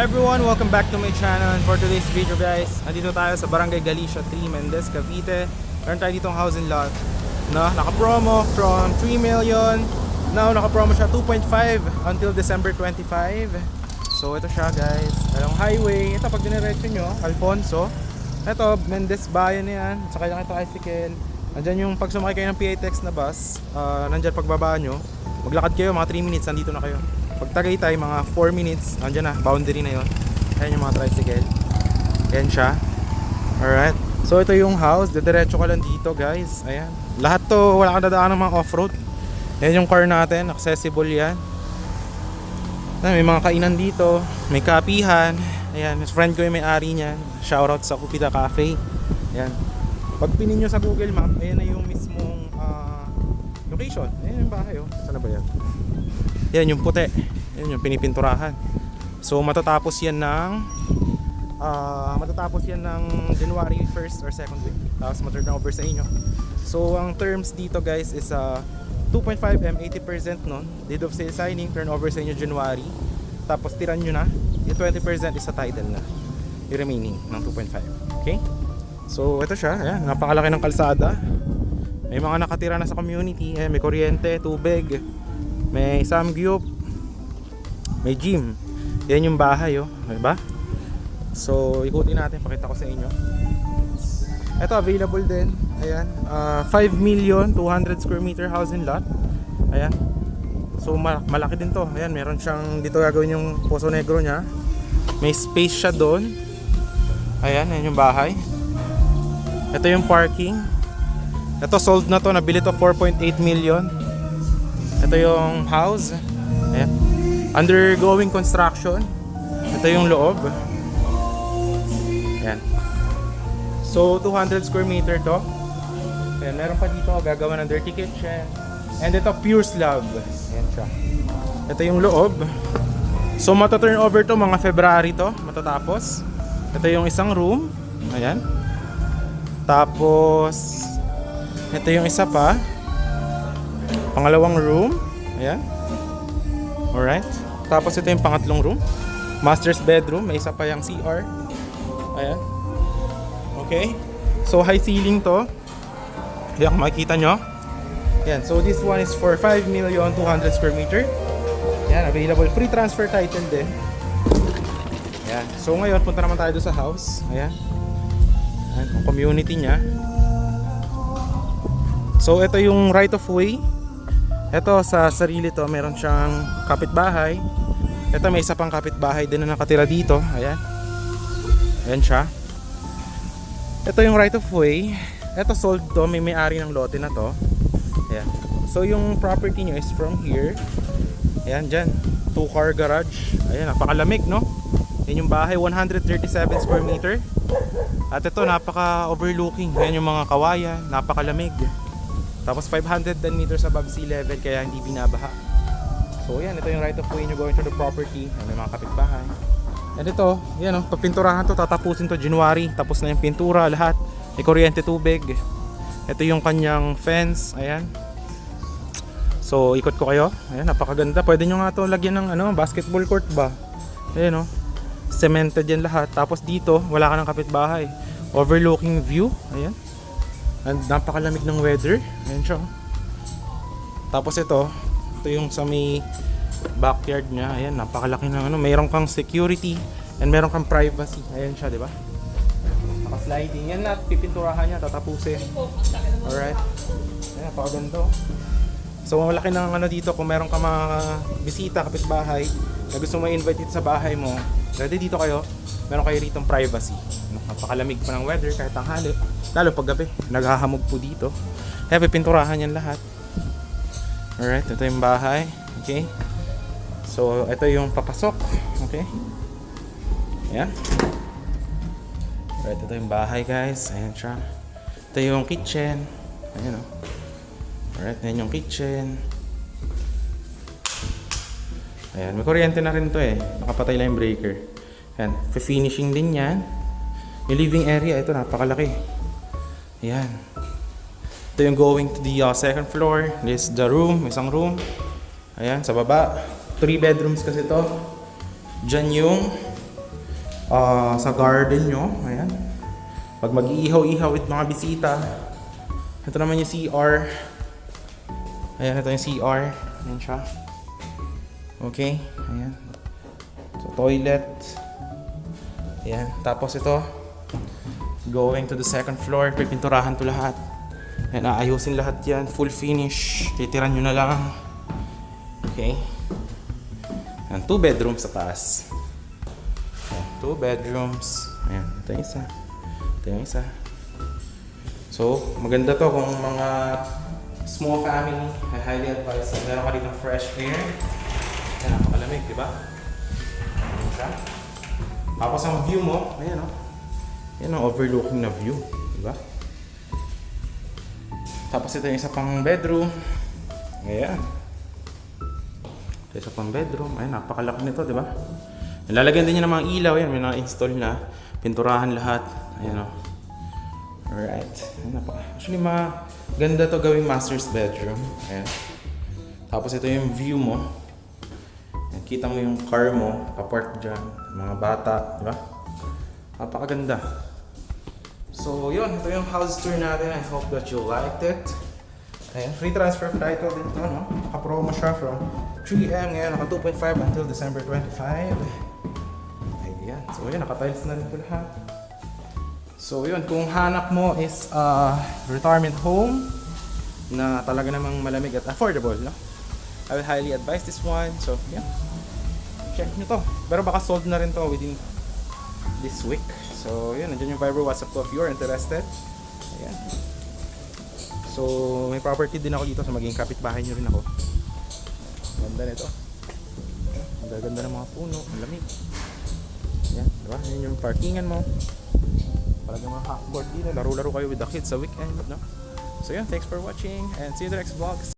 Everyone, welcome back to my channel. And for today's video guys, nandito tayo sa Barangay Galicia 3, Mendez, Cavite. Meron tayo ditong housing lot na naka-promo from 3 million. Now naka-promo siya 2.5 until December 25. So ito siya guys, along highway. Ito pag diniretso nyo, Alfonso. Ito, Mendez Bayan na yan. Sakay lang ito tricycle. Nandyan yung pag sumakay kayo ng PITX na bus, nandyan pagbaba nyo, maglakad kayo mga 3 minutes, nandito na kayo. Pag Tagaytay, mga 4 minutes, andyan na, boundary na yon. Ayan yung mga tricycle. Ayan siya. Alright. So ito yung house, diretso ka lang dito guys. Ayan. Lahat to, wala kang dadaan ng mga off-road. Ayan yung car natin, accessible yan. May mga kainan dito, may kapihan. Ayan, friend ko yung may-ari niyan. Shoutout sa Kupita Cafe. Ayan. Pag pinin nyo sa Google Map, ayan na yung mismong location. Ayan yung bahay oh. Saan na ba yan? Yan yung puti. Yan yung pinipinturahan. So matatapos yan ng January 1st or 2nd week. Tapos ma-turn over sa inyo. So ang terms dito guys is 2.5M 80% no. Deed of sale signing, turn over sa inyo January. Tapos tiran nyo na. Yung 20% is sa title na. Yung remaining ng 2.5. Okay? So ito siya. Ayan, napakalaki ng kalsada. May mga nakatira na sa community. Ayan, may kuryente, tubig. May samgyup, may gym. Yan yung bahay oh, diba? So ikutin natin, pakita ko sa inyo. Ito available din. Ayan, 5,200,000 square meter housing lot. Ayan. So malaki din to. Ayan, meron siyang dito gagawin yung Poso Negro niya. May space siya doon. Ayan, yan yung bahay. Ito yung parking. Ito sold na to, nabili to 4.8 million. Ito yung house. Ayan. Undergoing construction. Ito yung loob. Ayan. So 200 square meter to. Ayan, meron pa dito gagawa ng dirty kitchen. And ito pure slab. Ayan siya. Ito yung loob. So mata-turn over to mga February to, matatapos. Ito yung isang room. Ayan. Tapos ito yung isa pa. Pangalawang room. Ayan. Alright. Tapos ito yung pangatlong room. Master's bedroom. May isa pa yung CR. Ayan. Okay. So high ceiling to. Ayan, makikita nyo. Ayan. So this one is for 5,200,000 square meter. Ayan. Available. Free transfer title din. Ayan. So ngayon, punta naman tayo doon sa house. Ayan. Ayan. Ang community niya. So ito yung right of way. Ito sa sarili to, meron siyang kapitbahay. Ito may isa pang kapitbahay din na nakatira dito. Ayan. Ayan siya. Ito yung right of way. Ito sold to, may may-ari ng lote na to. Ayan. So yung property nyo is from here. Ayan dyan, 2-car garage. Ayan, napakalamig no. Yan yung bahay, 137 square meter. At ito napaka overlooking. Ayan yung mga kawayan, napakalamig. Tapos 510 meters above sea level kaya hindi binabaha. So yan, ito yung right of way nyo going to the property. May mga kapitbahay. And ito, yan o, pagpinturahan to, tatapusin to January. Tapos na yung pintura, lahat. May kuryente, tubig. Ito yung kanyang fence. Ayan. So ikot ko kayo. Ayan, napakaganda. Pwede nyo nga to lagyan ng basketball court ba. Ayan o, cemented yan lahat. Tapos dito, wala ka ng kapitbahay. Overlooking view. Ayan. And napakalamig ng weather. Ayan siya. Tapos ito yung sa may backyard niya. Ayan, napakalaki ng mayroon kang security and meron kang privacy. Ayan siya, di ba? Naka-sliding. Yan lahat pipinturahan niya, tatapusin. Alright. Ayan, napakaganda. So malaki ng dito kung meron ka mga bisita, kapitbahay na gusto mo i-invite dito sa bahay mo. Ready dito kayo. Meron kayo ritong privacy. Napakalamig pa ng weather kahit tanghali. Lalo pag gabi, naghahamog po dito. Kaya pipinturahan yan lahat. Alright, ito yung bahay. Okay. So, ito yung papasok. Okay. Ayan. Alright, ito yung bahay guys. Ayan siya. Ito yung kitchen. Ayan o. Alright, ayan yung kitchen. Ayan, may kuryente na rin to eh. Nakapatay lang yung breaker. Ayan, finishing din yan. Yung living area, ito napakalaki. Ayan. Ito yung going to the second floor. This is the room, isang room. Ayan, sa baba. 3 bedrooms kasi to. Diyan yung sa garden nyo. Ayan. Pag mag-iihaw-ihaw with mga bisita. Ito naman yung CR. Ayan, ito yung CR. Ayan siya. Okay. Ayan. So, toilet. Ayan. Tapos ito, going to the second floor. Pipinturahan to lahat. Ayan, aayusin lahat yan. Full finish. Titiran nyo na lang. Okay. Ayan, 2 bedrooms sa taas. Ayan, 2 bedrooms. Ayan, ito yung isa. Ito yung isa. So, maganda to kung mga small family. I highly advise. Meron ka dito fresh air. Ayan, napakalamig, di ba? Ayan siya. Tapos ang view mo, ayan o. Ayan ang overlooking na view, di ba? Tapos ito yung isa pang bedroom. Ayan. Ito isa pang bedroom. Ayan, napakalaki nito, di ba? Lalagyan din niya ng mga ilaw. Ayan, may na-install na. Pinturahan lahat. Ayan o. Alright. Actually, maganda to gawing master's bedroom. Ayan. Tapos ito yung view mo. Ayan, kita mo yung car mo. Kapark dyan. Mga bata. Diba? Napakaganda. So, yun. Ito yung house tour natin. I hope that you liked it. Ayan. Free transfer flight din ito, no? Naka-promo siya from 3M ngayon. Naka 2.5 until December 25. Ayan. So, yun. Naka-tiles na rin ito lahat. So yun, kung hanap mo is retirement home na talaga namang malamig at affordable, no? I will highly advise this one. So yeah, check nyo to. Pero baka sold na rin to within this week. So yun, nandiyan yung Viber WhatsApp ko if you're interested. Ayan. So may property din ako dito, so maging kapitbahay nyo rin ako. Ganda nito. Ang ganda ng mga puno, ang lamig. Ayan, diba? Yun yung parkingan mo. Talagang mga half-board dito, laro-laro kayo with the kids sa weekend, no? So yun, thanks for watching and see you in the next vlogs.